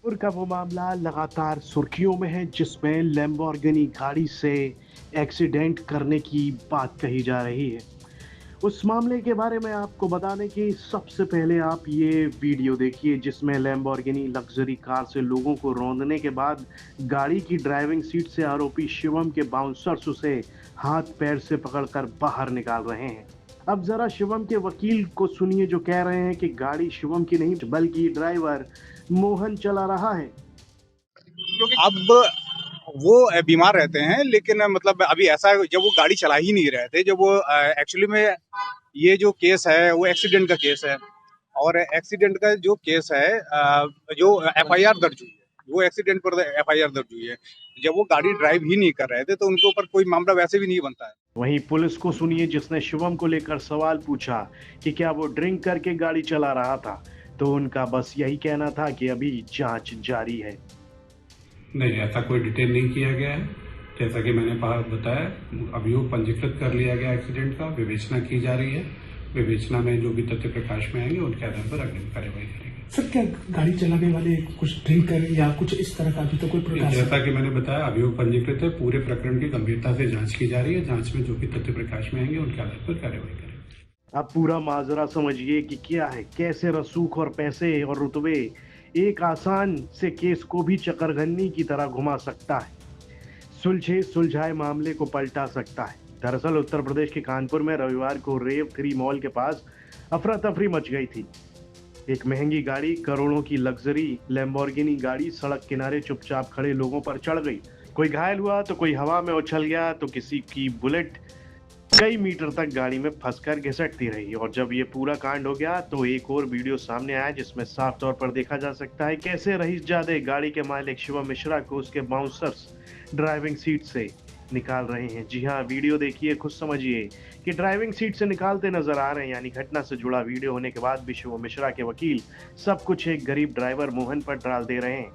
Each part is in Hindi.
और का वो मामला लगातार सुर्खियों में है जिसमें लैम्बोर्गिनी गाड़ी से एक्सीडेंट करने की बात कही जा रही है। उस मामले के बारे में आपको बताने की सबसे पहले आप ये वीडियो देखिए जिसमें लैम्बोर्गिनी लग्जरी कार से लोगों को रौंदने के बाद गाड़ी की ड्राइविंग सीट से आरोपी शिवम के बाउंसर्स उसे हाथ पैर से पकड़कर बाहर निकाल रहे हैं। अब जरा शिवम के वकील को सुनिए जो कह रहे हैं कि गाड़ी शिवम की नहीं बल्कि ड्राइवर मोहन चला रहा है। अब वो बीमार रहते हैं, लेकिन मतलब अभी ऐसा जब वो गाड़ी चला ही नहीं रहे थे, जब वो एक्चुअली में ये जो केस है वो एक्सीडेंट का केस है। और एक्सीडेंट का जो केस है, जो एफआईआर दर्ज हुई है, वो एक्सीडेंट पर एफआईआर दर्ज हुई है। जब वो गाड़ी ड्राइव ही नहीं कर रहे थे तो उनके ऊपर कोई मामला वैसे भी नहीं बनता है। वहीं पुलिस को सुनिए जिसने शिवम को लेकर सवाल पूछा कि क्या वो ड्रिंक करके गाड़ी चला रहा था, तो उनका बस यही कहना था कि अभी जांच जारी है। नहीं, ऐसा कोई डिटेल नहीं किया गया है। जैसा कि मैंने बताया, अभियोग पंजीकृत कर लिया गया एक्सीडेंट का, विवेचना की जा रही है। विवेचना में जो भी तथ्य प्रकाश में आएंगे उनके आधार पर अग्रिम कार्रवाई करेंगे। सर, क्या गाड़ी चलाने वाले कुछ ड्रिंक कर या कुछ इस तरह का अभी तो कोई प्रकाश? जैसा कि मैंने बताया, अभियोग पंजीकृत है। पूरे प्रकरण की गंभीरता से जांच की जा रही है। जांच में जो भी तथ्य प्रकाश में आएंगे उनके आधार पर कार्रवाई करेंगे। अब पूरा माजरा समझिए कि क्या है, कैसे रसूख और पैसे और रुतबे एक आसान से केस को भी चकरघन्नी की तरह घुमा सकता है, सुलझे सुलझाए मामले को पलटा सकता है। दरअसल उत्तर प्रदेश के कानपुर में रविवार को रेव 3 मॉल के पास अफरा तफरी मच गई थी। एक महंगी गाड़ी, करोड़ों की लग्जरी लैम्बोर्गिनी गाड़ी सड़क किनारे चुपचाप खड़े लोगों पर चढ़ गई। कोई घायल हुआ तो कोई हवा में उछल गया तो किसी की बुलेट कई मीटर तक गाड़ी में फंसकर घिसटती रही। और जब ये पूरा कांड हो गया तो एक और वीडियो सामने आया जिसमें साफ तौर पर देखा जा सकता है कैसे रईसजादे गाड़ी के मालिक शिवम मिश्रा को उसके बाउंसर्स ड्राइविंग सीट से निकाल रहे हैं। जी हाँ, वीडियो देखिए, खुद समझिए कि ड्राइविंग सीट से निकालते नजर आ रहे हैं। यानी घटना से जुड़ा वीडियो होने के बाद भी शिवम मिश्रा के वकील सब कुछ एक गरीब ड्राइवर मोहन पर डाल दे रहे हैं,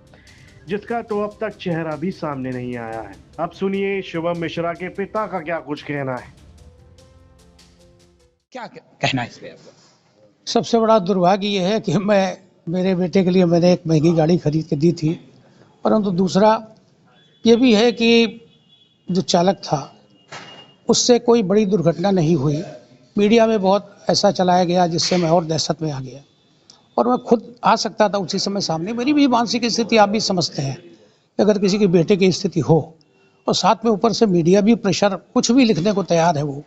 जिसका तो अब तक चेहरा भी सामने नहीं आया है। अब सुनिए शिवम मिश्रा के पिता का क्या कुछ कहना है। क्या कहना है इस पे आपका? सबसे बड़ा दुर्भाग्य ये है कि मेरे बेटे के लिए मैंने एक महंगी गाड़ी खरीद के दी थी, परंतु दूसरा ये भी है कि जो चालक था उससे कोई बड़ी दुर्घटना नहीं हुई। मीडिया में बहुत ऐसा चलाया गया जिससे मैं और दहशत में आ गया, और मैं खुद आ सकता था उसी समय सामने। मेरी भी मानसिक स्थिति आप भी समझते हैं कि अगर किसी के बेटे की स्थिति हो और साथ में ऊपर से मीडिया भी प्रेशर, कुछ भी लिखने को तैयार है, वो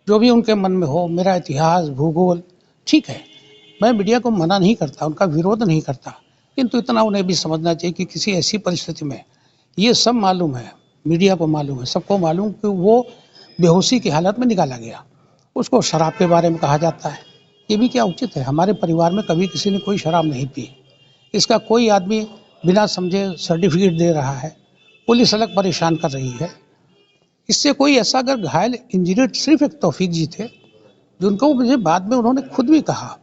जो भी उनके मन में हो, मेरा इतिहास, भूगोल, ठीक है, मैं मीडिया को मना नहीं करता, उनका विरोध नहीं करता, किंतु इतना उन्हें भी समझना चाहिए कि किसी ऐसी परिस्थिति में ये सब मालूम है, मीडिया को मालूम है, सबको मालूम कि वो बेहोशी की हालत में निकाला गया। उसको शराब के बारे में कहा जाता है, ये भी क्या उचित है? हमारे परिवार में कभी किसी ने कोई शराब नहीं पी। इसका कोई आदमी बिना समझे सर्टिफिकेट दे रहा है, पुलिस अलग परेशान कर रही है। इससे कोई ऐसा अगर घायल इंजर्ड सिर्फ एक तौफीक जी थे, जिनको मुझे बाद में उन्होंने खुद भी कहा,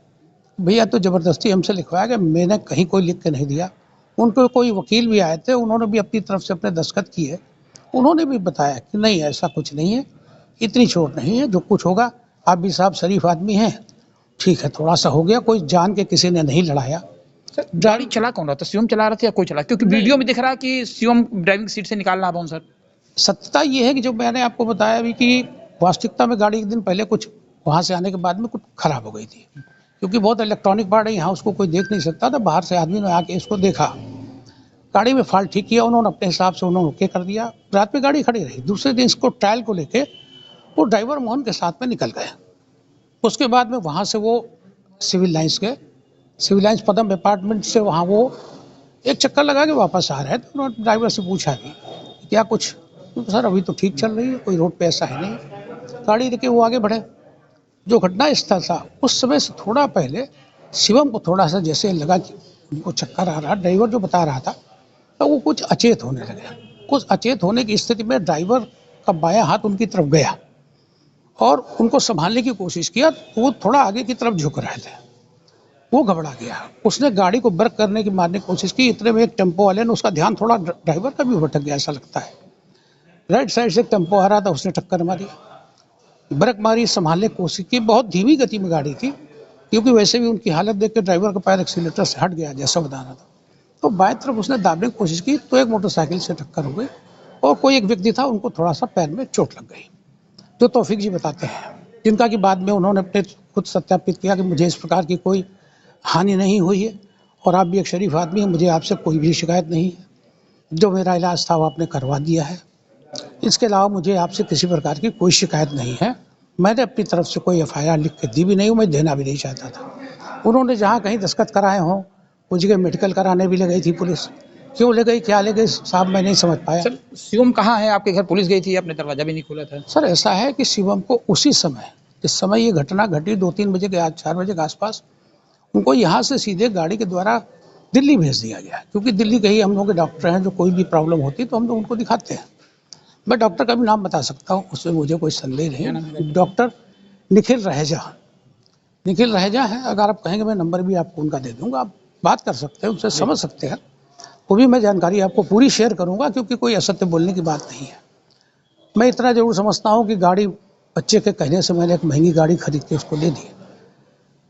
भैया तो ज़बरदस्ती हमसे लिखवाया गया, मैंने कहीं कोई लिख के नहीं दिया। उनको कोई वकील भी आए थे, उन्होंने भी अपनी तरफ से अपने दस्तखत किए, उन्होंने भी बताया कि नहीं ऐसा कुछ नहीं है, इतनी चोट नहीं है, जो कुछ होगा, आप भी साहब शरीफ आदमी हैं, ठीक है थोड़ा सा हो गया, कोई जान के किसी ने नहीं लड़ाया। सर, गाड़ी चला कौन रहा था? शिवम चला रहा था या कोई चला? क्योंकि वीडियो में दिख रहा है कि शिवम ड्राइविंग सीट से निकाल रहा बाउंसर। सत्यता ये है कि जो मैंने आपको बताया अभी कि वास्तविकता में गाड़ी एक दिन पहले कुछ वहाँ से आने के बाद में कुछ खराब हो गई थी, क्योंकि बहुत इलेक्ट्रॉनिक पार्ट है, यहाँ उसको कोई देख नहीं सकता था। बाहर से आदमी ने आके इसको देखा, गाड़ी में फॉल्ट ठीक किया उन्होंने अपने हिसाब से, उन्होंने ओके कर दिया। रात में गाड़ी खड़ी रही, दूसरे दिन इसको ट्रायल को लेके वो ड्राइवर मोहन के साथ में निकल गए। उसके बाद में वहाँ से वो सिविल लाइन्स गए, सिविल लाइन्स पदम अपार्टमेंट से वहाँ वो एक चक्कर लगा के वापस आ रहे हैं। तो उन्होंने ड्राइवर से पूछा भी क्या कुछ, तो सर अभी तो ठीक चल रही है, कोई रोड पे ऐसा है नहीं। गाड़ी लेके वो आगे बढ़े। जो घटना स्थल था उस समय से थोड़ा पहले शिवम को थोड़ा सा जैसे लगा कि उनको चक्कर आ रहा, ड्राइवर जो बता रहा था, तो वो कुछ अचेत होने लगे। कुछ अचेत होने की स्थिति में ड्राइवर का बायां हाथ उनकी तरफ गया और उनको संभालने की कोशिश किया, तो वो थोड़ा आगे की तरफ झुक रहे थे, वो घबरा गया। उसने गाड़ी को ब्रेक करने की मारने की कोशिश की, इतने में एक टेम्पो वाले ने, उसका ध्यान थोड़ा ड्राइवर का भी भटक गया ऐसा लगता है, राइट साइड से टेम्पो आ रहा था, उसने टक्कर मारी, ब्रेक मारी, संभालने की कोशिश की। बहुत धीमी गति में गाड़ी थी, क्योंकि वैसे भी उनकी हालत देख के ड्राइवर का पैर एक्सीलेटर से हट गया जैसा बता रहा था। तो बाएं तरफ उसने दाबने की कोशिश की तो एक मोटरसाइकिल से टक्कर हो गई और कोई एक व्यक्ति था, उनको थोड़ा सा पैर में चोट लग गई। तो तौफीक जी बताते हैं, जिनका कि बाद में उन्होंने अपने खुद सत्यापित किया कि मुझे इस प्रकार की कोई हानि नहीं हुई है और आप भी एक शरीफ आदमी हैं, मुझे आपसे कोई भी शिकायत नहीं है। जो मेरा इलाज था वो आपने करवा दिया है, इसके अलावा मुझे आपसे किसी प्रकार की कोई शिकायत नहीं है। मैंने अपनी तरफ से कोई FIR लिख के दी भी नहीं हूँ, मैं देना भी नहीं चाहता था। उन्होंने जहाँ कहीं दस्तखत कराए हों, कुछ जगह मेडिकल कराने भी ले गई थी पुलिस। क्यों ले गई, क्या ले गई साहब, मैं नहीं समझ पाया। सर शिवम कहाँ है? आपके घर पुलिस गई थी, आपने दरवाजा भी नहीं खोला था। सर ऐसा है कि शिवम को उसी समय, जिस समय ये घटना घटी 2-3 बजे के 4 बजे के आसपास, उनको यहाँ से सीधे गाड़ी के द्वारा दिल्ली भेज दिया गया, क्योंकि दिल्ली के ही हम लोग के डॉक्टर हैं, जो कोई भी प्रॉब्लम होती है तो हम लोग उनको दिखाते हैं। मैं डॉक्टर का भी नाम बता सकता हूँ, उसमें मुझे कोई संदेह नहीं। डॉक्टर निखिल रहेजा, निखिल रहेजा है। अगर आप कहेंगे मैं नंबर भी आपको उनका दे दूंगा, आप बात कर सकते हैं, उनसे समझ सकते हैं। वो भी मैं जानकारी आपको पूरी शेयर करूंगा, क्योंकि कोई असत्य बोलने की बात नहीं है। मैं इतना जरूर समझता हूँ कि गाड़ी बच्चे के कहने से मैंने एक महंगी गाड़ी खरीद के उसको दे दी।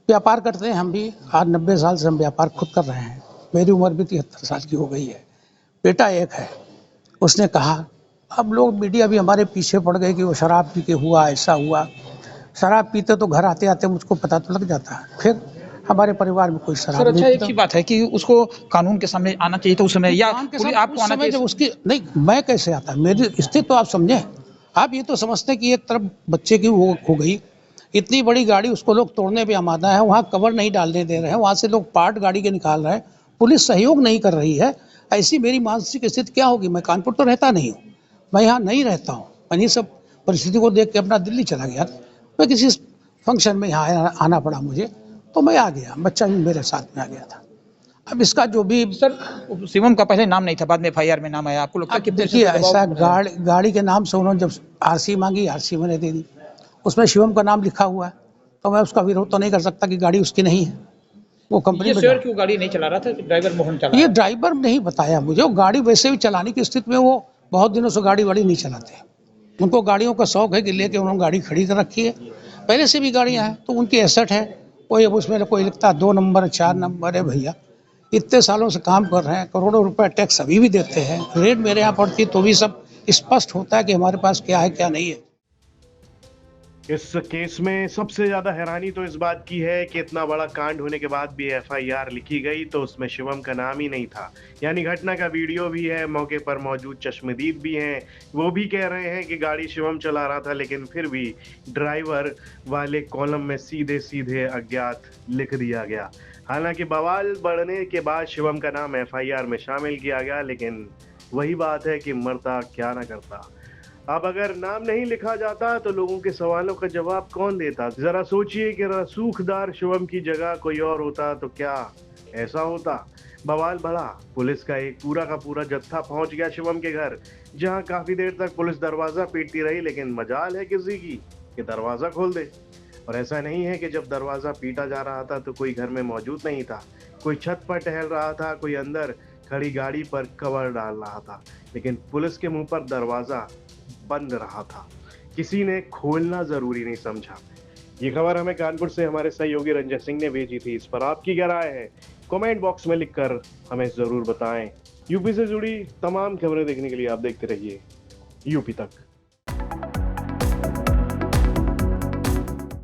व्यापार करते हैं हम भी, आज 90 साल से हम व्यापार खुद कर रहे हैं। मेरी उम्र भी 73 साल की हो गई है, बेटा एक है। उसने कहा, अब लोग मीडिया भी हमारे पीछे पड़ गए कि वो शराब पी के हुआ, ऐसा हुआ। शराब पीते तो घर आते आते मुझको पता तो लग जाता है। फिर हमारे परिवार में कोई शराब सर नहीं अच्छा, एक पीता। ही बात है कि उसको कानून के सामने आना चाहिए था उस समय, या कानून के पुलिस सामने आपको उस आना समय चाहिए? जब उसकी नहीं, मैं कैसे आता, मेरी स्थिति तो आप समझे। आप ये तो समझते कि एक तरफ बच्चे की वो हो गई, इतनी बड़ी गाड़ी उसको लोग तोड़ने पे आमादा है, वहाँ कवर नहीं डालने दे रहे हैं, वहाँ से लोग पार्ट गाड़ी के निकाल रहे हैं, पुलिस सहयोग नहीं कर रही है। ऐसी मेरी मानसिक स्थिति क्या होगी? मैं कानपुर तो रहता नहीं हूँ, मैं यहाँ नहीं रहता हूँ। मैं सब परिस्थिति को देख के अपना दिल्ली चला गया। मैं किसी फंक्शन में यहाँ आना पड़ा मुझे, तो मैं आ गया, बच्चा भी मेरे साथ में आ गया था। अब इसका जो भी सर शिवम का पहले नाम नहीं था, बाद में FIR में नाम आया। आपको लगता है कि देखिए, ऐसा गाड़ी के नाम से उन्होंने जब RC मांगी, RC मैंने दे दी, उसमें शिवम का नाम लिखा हुआ है, तो मैं उसका विरोध तो नहीं कर सकता कि गाड़ी उसकी नहीं है। वो कंपनी में सर क्यों गाड़ी नहीं चला रहा था? ड्राइवर मोहन चला ये ड्राइवर नहीं बताया मुझे। वो गाड़ी वैसे भी चलाने की स्थिति में, वो बहुत दिनों से गाड़ी वाड़ी नहीं चलाते। उनको गाड़ियों का शौक है कि लेके उन्होंने गाड़ी खड़ी कर रखी है, पहले से भी गाड़ियां हैं, तो उनकी एसेट है। कोई अब उसमें कोई लिखता 2 नंबर 4 नंबर है। भैया इतने सालों से काम कर रहे हैं, करोड़ों रुपए टैक्स अभी भी देते हैं, रेट मेरे यहाँ पड़ती तो भी सब स्पष्ट होता है कि हमारे पास क्या है क्या नहीं है। इस केस में सबसे ज्यादा हैरानी तो इस बात की है कि इतना बड़ा कांड होने के बाद भी FIR लिखी गई तो उसमें शिवम का नाम ही नहीं था। यानी घटना का वीडियो भी है, मौके पर मौजूद चश्मदीद भी हैं, वो भी कह रहे हैं कि गाड़ी शिवम चला रहा था, लेकिन फिर भी ड्राइवर वाले कॉलम में सीधे सीधे अज्ञात लिख दिया गया। हालांकि बवाल बढ़ने के बाद शिवम का नाम FIR में शामिल किया गया, लेकिन वही बात है कि मरता क्या ना करता। अब अगर नाम नहीं लिखा जाता तो लोगों के सवालों का जवाब कौन देता? जरा सोचिए कि रसूखदार शिवम की जगह कोई और होता तो क्या ऐसा होता? बवाल बढ़ा, पुलिस का एक पूरा का पूरा जत्था पहुंच गया शिवम के घर, जहां काफी देर तक पुलिस दरवाजा पीटती रही, लेकिन मजाल है किसी की कि दरवाजा खोल दे। और ऐसा नहीं है कि जब दरवाजा पीटा जा रहा था तो कोई घर में मौजूद नहीं था, कोई छत पर टहल रहा था, कोई अंदर खड़ी गाड़ी पर कवर डाल रहा था, लेकिन पुलिस के मुंह पर दरवाजा बंद रहा था। किसी ने खोलना जरूरी नहीं समझा। ये खबर हमें कानपुर से हमारे सहयोगी रंजय सिंह ने भेजी थी। इस पर आपकी क्या राय है? कमेंट बॉक्स में लिखकर हमें जरूर बताएं। यूपी से जुड़ी तमाम खबरें देखने के लिए आप देखते रहिए यूपी तक।